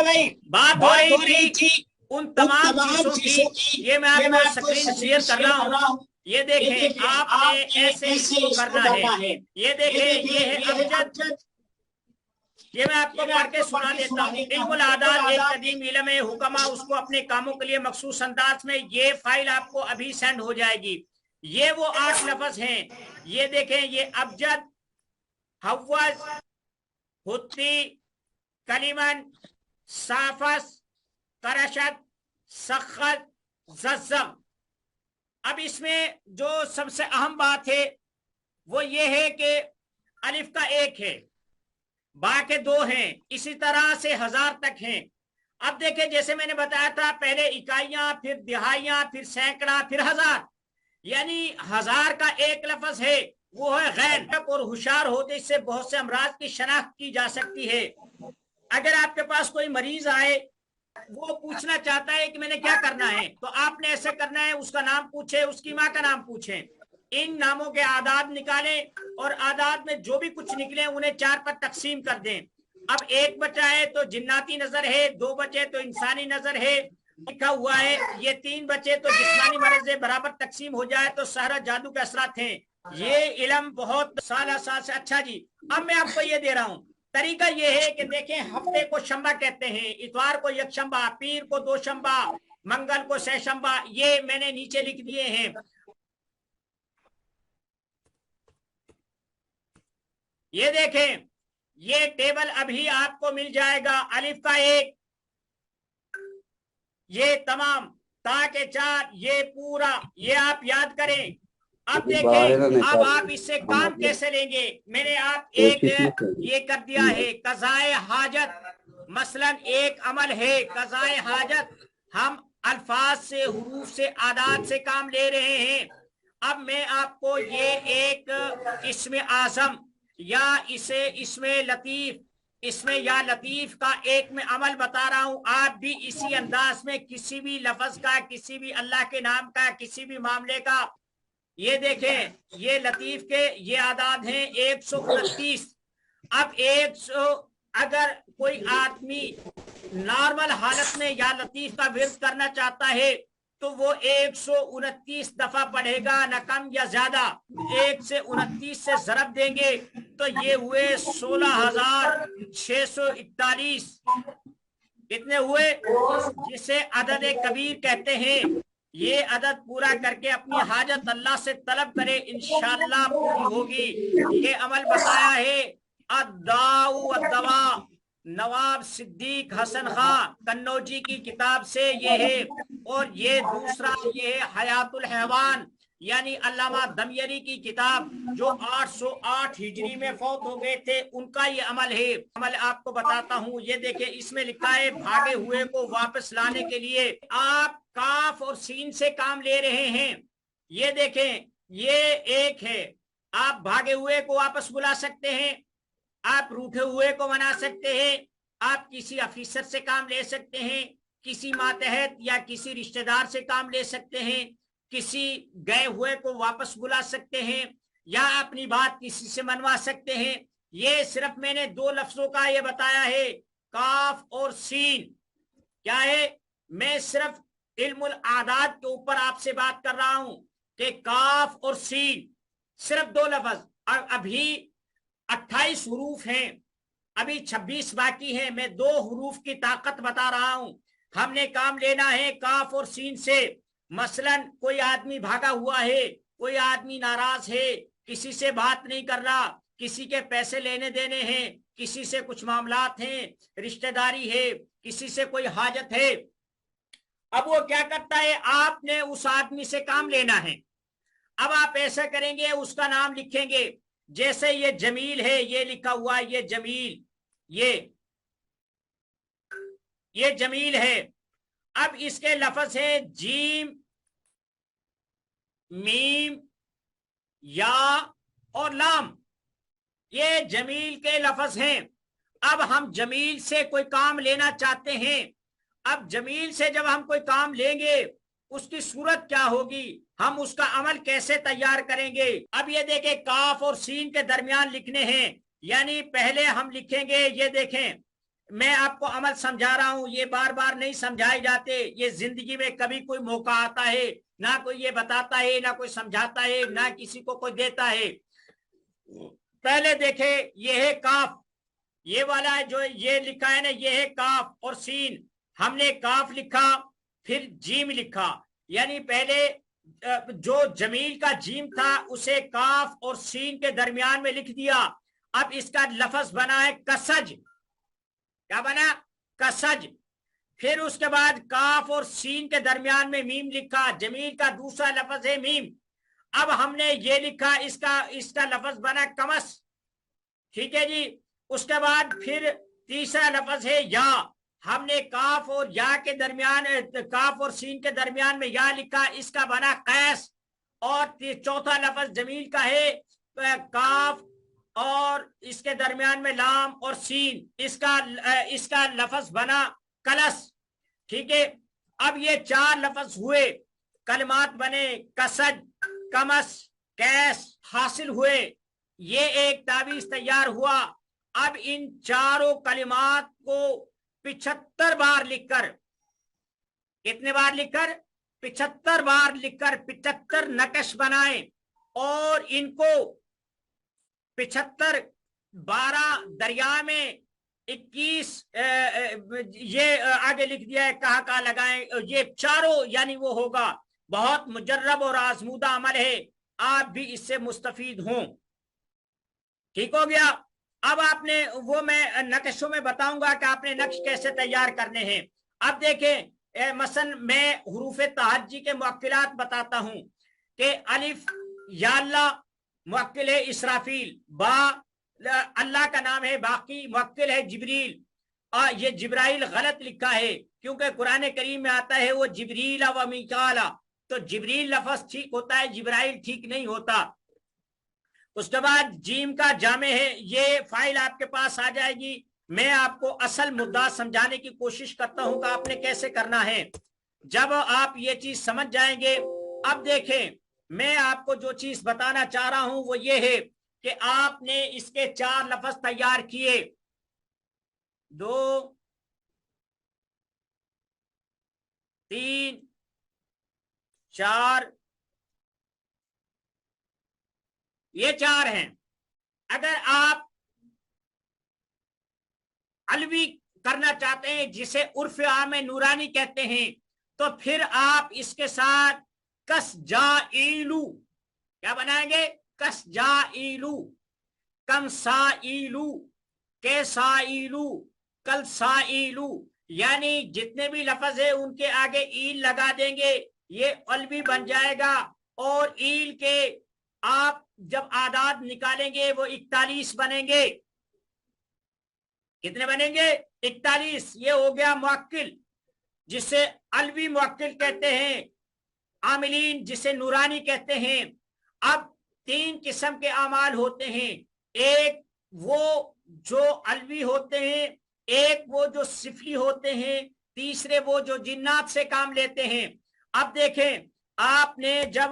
भाई बात हो रही थी उन तमाम चीजों की। ये मैं आपको स्क्रीन शेयर कर रहा हूँ। ये देखें, आपने ऐसे इसको करना है। ये देखें, ये है अबजद। ये मैं आपको पढ़ के सुना देता हूँ। इल्मुल आदाद एक कदीम इल्म है, हुक्मा उसको अपने कामों के लिए मखसूस अंदाज में। ये फाइल आपको अभी सेंड हो जाएगी। ये वो 8 लफ्ज हैं। ये देखें, ये अबजद, हव्वज, हुत्ती, कलिमन, साफस, करशद, सखत, जज़म। अब इसमें जो सबसे अहम बात है वो ये है कि अलिफ का 1 है, बा के 2 हैं, इसी तरह से 1000 तक हैं। अब देखें, जैसे मैंने बताया था, पहले इकाइयां, फिर दिहाइयां, फिर सैकड़ा, फिर 1000। यानी 1000 का एक लफ्ज है, वो है गैन। और होशियार होते इससे बहुत से अमराज की शनाख्त की जा सकती है। अगर आपके पास कोई मरीज आए, वो पूछना चाहता है कि मैंने क्या करना है, तो आपने ऐसे करना है, उसका नाम पूछे, उसकी माँ का नाम पूछे, इन नामों के आदाद निकालें और आदाद में जो भी कुछ निकले उन्हें 4 पर तकसीम कर दें। अब 1 बचा है तो जिन्नाती नजर है, 2 बचे तो इंसानी नजर है, लिखा हुआ है। ये 3 बचे तो जिस्मानी मर्ज है, बराबर तकसीम हो जाए तो सारा जादू के असरात हैं। ये इल्म बहुत साल से। अच्छा जी, अब मैं आपको ये दे रहा हूँ। तरीका ये है कि देखें, हफ्ते को शंबा कहते हैं, इतवार को यकशंबा, पीर को दोशंबा, मंगल को सहशंबा। ये मैंने नीचे लिख दिए हैं। ये देखें, ये टेबल अभी आपको मिल जाएगा। अलिफ का 1, ये तमाम, ता के 4, ये पूरा, ये आप याद करें। अब देखें, अब आप इससे काम कैसे लेंगे। मैंने आप एक ये कर दिया है, कज़ाए हाजत। मसलन एक अमल है कज़ाए हाजत, हम अल्फाज से, हुरूफ से, आदात से काम ले रहे हैं। अब मैं आपको ये एक इसमें आज़म या इसे इसमें लतीफ, इसमें या लतीफ का एक में अमल बता रहा हूं। आप भी इसी अंदाज में किसी भी लफ्ज का, किसी भी अल्लाह के नाम का, किसी भी मामले का, ये देखें, ये लतीफ के ये आदाद हैं 129। अब 100, अगर कोई आदमी नॉर्मल हालत में या लतीफ का विर्द करना चाहता है तो वो 129 दफा पढ़ेगा, न कम या ज्यादा। 1 से 29 से जरब देंगे तो ये हुए 16,641। कितने हुए? जिसे अदद कबीर कहते हैं। ये अदद पूरा करके अपनी हाजत अल्लाह से तलब करे, इंशाअल्लाह पूरी होगी। ये अमल बताया है अद्दाउ अद्दवा, नवाब सिद्दीक हसन खां कन्नौजी की किताब से ये है। और ये दूसरा ये है हयातुल हैवान, यानी अल्लामा दमयरी की किताब, जो 808 हिजरी में फौत हो गए थे, उनका ये अमल है। अमल आपको बताता हूँ। ये देखिए, इसमें लिखा है भागे हुए को वापस लाने के लिए आप काफ और सीन से काम ले रहे हैं। ये देखें, ये एक है, आप भागे हुए को वापस बुला सकते हैं, आप रूठे हुए को मना सकते हैं, आप किसी अफीसर से काम ले सकते हैं, किसी मातहत या किसी रिश्तेदार से काम ले सकते हैं, किसी गए हुए को वापस बुला सकते हैं, या अपनी बात किसी से मनवा सकते हैं। ये सिर्फ मैंने 2 लफ्जों का ये बताया है, काफ और सीन। क्या है, मैं सिर्फ इल्मुल आदाद के ऊपर आपसे बात कर रहा हूं कि काफ और सीन सिर्फ 2 लफ्ज। और अभी 28 हरूफ हैं, अभी 26 बाकी हैं। मैं 2 हरूफ की ताकत बता रहा हूं। हमने काम लेना है काफ और सीन से। मसलन कोई आदमी भागा हुआ है, कोई आदमी नाराज है, किसी से बात नहीं कर रहा, किसी के पैसे लेने देने हैं, किसी से कुछ मामलात हैं, रिश्तेदारी है, किसी से कोई हाजत है। अब वो क्या करता है, आपने उस आदमी से काम लेना है। अब आप ऐसा करेंगे, उसका नाम लिखेंगे। जैसे ये जमील है, ये लिखा हुआ है, ये जमील, ये जमील है। अब इसके लफ्ज है जीम, मीम, या और लाम। ये जमील के लफ्ज हैं। अब हम जमील से कोई काम लेना चाहते हैं। अब जमील से जब हम कोई काम लेंगे, उसकी सूरत क्या होगी, हम उसका अमल कैसे तैयार करेंगे। अब ये देखें, काफ और सीन के दरमियान लिखने हैं, यानी पहले हम लिखेंगे, ये देखें, میں آپ کو عمل سمجھا رہا ہوں، یہ بار بار نہیں سمجھائے جاتے، یہ زندگی میں کبھی کوئی موقع آتا ہے، نہ کوئی یہ بتاتا ہے، نہ کوئی سمجھاتا ہے، نہ کسی کو کوئی دیتا ہے۔ پہلے دیکھے یہ ہے کاف، یہ والا جو یہ لکھا ہے نا، یہ ہے کاف اور سین۔ ہم نے کاف لکھا پھر جیم لکھا، یعنی پہلے جو جمیل کا جیم تھا اسے کاف اور سین کے درمیان میں لکھ دیا۔ اب اس کا لفظ بنا ہے کسج، کیا بنا؟ کسج۔ پھر اس کے بعد کاف اور سین کے درمیان میں میم لکھا، جمیل کا دوسرا لفظ ہے میم۔ اب ہم نے یہ لکھا، اس کا لفظ بنا کمس، ٹھیک ہے جی۔ اس کے بعد پھر تیسرا لفظ ہے یا، ہم نے کاف اور یا کے درمیان، کاف اور سین کے درمیان میں یا لکھا، اس کا بنا قیس۔ اور چوتھا لفظ جمیل کا ہے کاف اور اس کے درمیان میں لام اور سین، اس کا لفظ بنا کلس، ٹھیک ہے۔ اب یہ چار لفظ ہوئے، کلمات بنے، کسج، کمس، کیس حاصل ہوئے، یہ ایک تعویذ تیار ہوا۔ اب ان چاروں کلمات کو 75 بار لکھ کر، کتنے بار لکھ کر؟ 75 بار لکھ کر 75 نقش بنائیں، اور ان کو 75 12 دریا میں 21 یہ آگے لکھ دیا ہے، کہاں لگائیں، یہ چاروں یعنی وہ ہوگا۔ بہت مجرب اور آزمودہ عمل ہے، آپ بھی اس سے مستفید ہوں، ٹھیک ہو گیا۔ اب آپ نے وہ میں نقشوں میں بتاؤں گا کہ آپ نے نقش کیسے تیار کرنے ہیں۔ اب دیکھیں مثلا میں حروف تہجی کے موکلات بتاتا ہوں کہ الف یا اللہ موکل ہے اسرافیل، با اللہ کا نام ہے باقی، موکل ہے جبریل، اور یہ جبرائیل غلط لکھا ہے کیونکہ قرآن کریم میں آتا ہے وہ جبریل و میکالا، تو جبریل لفظ ٹھیک ہوتا ہے، جبرائیل ٹھیک نہیں ہوتا۔ اس کے بعد جیم کا جامع ہے، یہ فائل آپ کے پاس آ جائے گی، میں آپ کو اصل مدعا سمجھانے کی کوشش کرتا ہوں کہ آپ نے کیسے کرنا ہے۔ جب آپ یہ چیز سمجھ جائیں گے، اب دیکھیں میں آپ کو جو چیز بتانا چاہ رہا ہوں وہ یہ ہے کہ آپ نے اس کے 4 لفظ تیار کیے، 2 3 4، یہ 4 ہیں۔ اگر آپ علوی کرنا چاہتے ہیں جسے عرف عام نورانی کہتے ہیں، تو پھر آپ اس کے ساتھ کس جا ایلو کیا بنائیں گے؟ کس جا ایلو، کم سا ایلو، کے سا ایلو، کل سا ایلو، یعنی جتنے بھی لفظ ہیں ان کے آگے ایل لگا دیں گے، یہ علوی بن جائے گا۔ اور ایل کے آپ جب اعداد نکالیں گے وہ 41 بنیں گے۔ کتنے بنیں گے؟ 41۔ یہ ہو گیا موکل جسے علوی موکل کہتے ہیں، عاملین جسے نورانی کہتے ہیں۔ اب 3 قسم کے اعمال ہوتے ہیں، ایک وہ جو علوی ہوتے ہیں، ایک وہ جو صفری ہوتے ہیں، تیسرے وہ جو جنات سے کام لیتے ہیں۔ اب دیکھیں آپ نے جب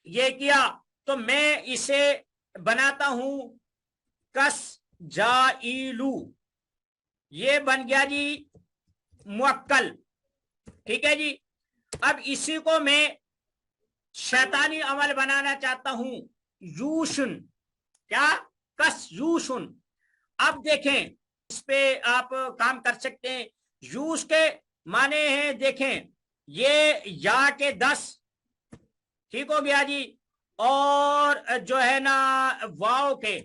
یہ کیا تو میں اسے بناتا ہوں کس جائلو، یہ بن گیا جی موکل، ٹھیک ہے جی۔ اب اسی کو میں شیطانی عمل بنانا چاہتا ہوں، یوشن، کیا؟ کس یوشن۔ اب دیکھیں اس پہ آپ کام کر سکتے ہیں۔ یوش کے معنی ہیں، دیکھیں یہ یا کے 10، ٹھیک ہو گیا جی، اور جو ہے نا واو کے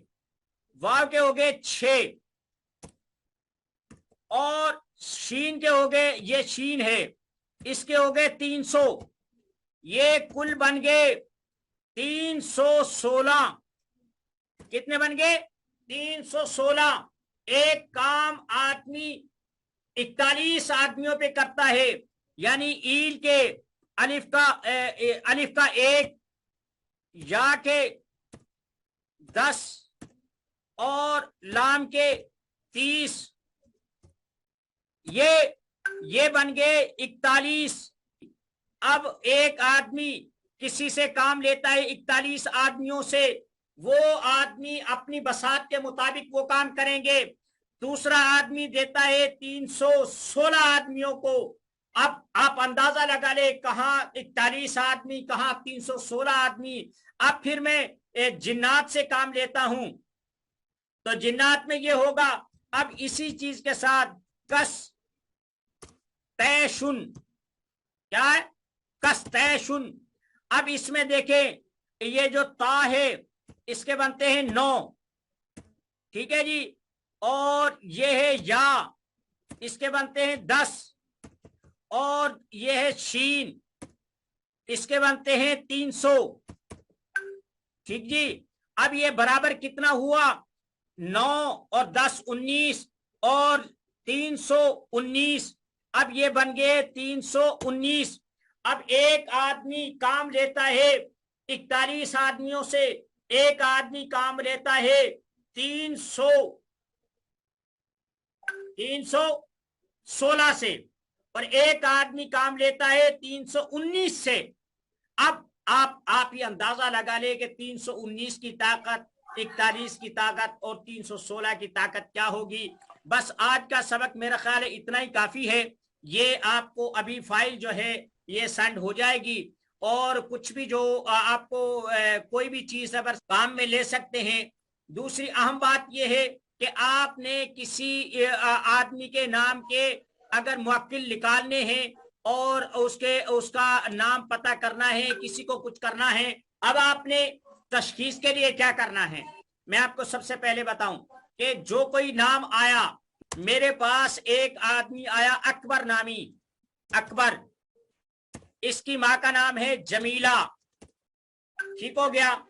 ہو گئے 6، اور شین کے ہو گئے، یہ شین ہے، اس کے ہو گئے 300، یہ کل بن گئے 316۔ کتنے بن گئے؟ 316۔ ایک کام آدمی 41 آدمیوں پہ کرتا ہے، یعنی ایل کے الف کا 1، یا کے 10 اور لام کے 30، یہ بن گئے 41۔ اب ایک آدمی کسی سے کام لیتا ہے 41 آدمیوں سے، وہ آدمی اپنی بساط کے مطابق وہ کام کریں گے۔ दूसरा आदमी देता है 316 आदमियों को। अब आप अंदाजा लगा ले, कहाँ 41 आदमी, कहाँ 316 आदमी। अब फिर मैं जिन्नात से काम लेता हूं, तो जिन्नात में ये होगा। अब इसी चीज के साथ कस तैशुन, क्या है, कस तैशुन। अब इसमें देखें, ये जो ता है इसके बनते हैं 9, ठीक है जी। और ये है या, इसके बनते हैं 10। और ये है शीन, इसके बनते हैं 300, ठीक जी। अब ये बराबर कितना हुआ, 9 और 10 19 और 319। अब ये बन गए 319। अब एक आदमी काम लेता है 41 आदमियों से, एक आदमी काम लेता है 316 से, और एक आदमी काम लेता है 319 से। अब आप ये अंदाजा लगा ले कि 319 की ताकत, 41 की ताकत और 316 की ताकत क्या होगी। बस आज का सबक मेरा ख्याल है इतना ही काफी है। ये आपको अभी फाइल जो है ये सेंड हो जाएगी, और कुछ भी जो आपको कोई भी चीज अगर काम में ले सकते हैं। दूसरी अहम बात यह है कि आपने किसी आदमी के नाम के अगर मुवक्किल निकालने हैं और उसका नाम पता करना है, किसी को कुछ करना है। अब आपने तशखीस के लिए क्या करना है, मैं आपको सबसे पहले बताऊं कि जो कोई नाम आया, मेरे पास एक आदमी आया अकबर नामी, अकबर, इसकी माँ का नाम है जमीला, ठीक हो गया।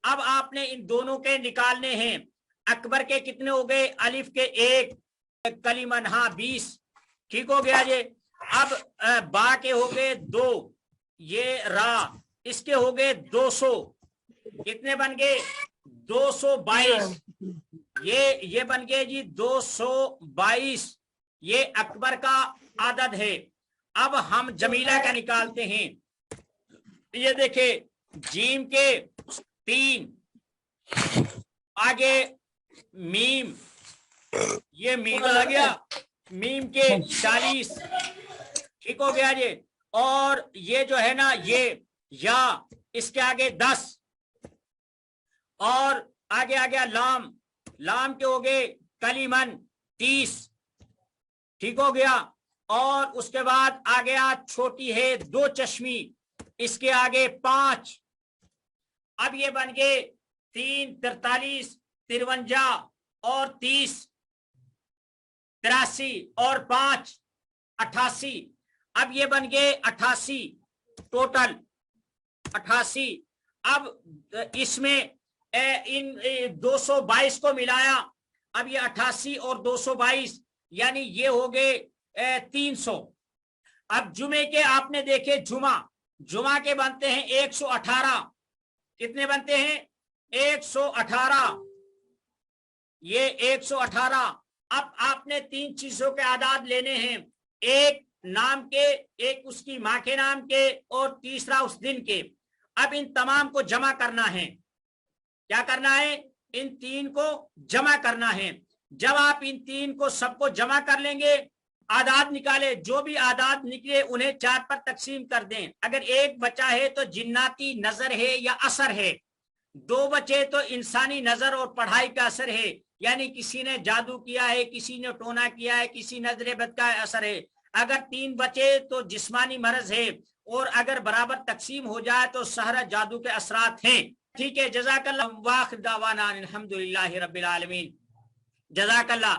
अब आपने इन दोनों के निकालने हैं। अकबर के कितने हो गए, अलिफ के 1, कलीमन हाँ 20, ठीक हो गया जी। अब बा के हो गए 2, ये रा, इसके हो गए 200, कितने बन गए 222, ये बन गए जी 222। ये अकबर का आदद है। अब हम जमीला का निकालते हैं। ये देखे, जीम के 3, आगे मीम, ये मीम आ गया, मीम के 40, ठीक हो गया जी। और ये जो है ना ये या, इसके आगे 10, और आगे आ गया लाम, लाम के हो गए कलीमन 30, ठीक हो गया। और उसके बाद आ गया छोटी है 2 चश्मी, इसके आगे 5। अब ये बन गए 3 43 53 और 30 83 और 5 88। अब ये बन गए 88 टोटल, 88। अब इसमें इन 222 को मिलाया, अब ये 88 और 222 यानी ये हो गए 300। अब जुमे के आपने देखे, जुमा के बनते हैं 118, कितने बनते हैं 118, ये 118। अब आपने 3 चीजों के आदाद लेने हैं, एक नाम के, एक उसकी माँ के नाम के, और तीसरा उस दिन के। अब इन तमाम को जमा करना है, क्या करना है, इन 3 को जमा करना है। जब आप इन 3 को सबको जमा कर लेंगे, आदाद निकाले, जो भी आदाद निकले उन्हें 4 पर तकसीम कर दें। अगर 1 बचा है तो जिन्नाती नजर है या असर है, 2 बचे तो इंसानी नजर और पढ़ाई का असर है, यानी किसी ने जादू किया है, किसी ने टोना किया है, किसी नजर बद का असर है। अगर 3 बचे तो जिस्मानी मरज है, और अगर बराबर तकसीम हो जाए तो सहरा जादू के असरात हैं। ठीक है, जज़ाकल्लाह, वाखिर दावाना अल्हम्दुलिल्लाहि रब्बिल आलमीन। जज़ाकल्लाह।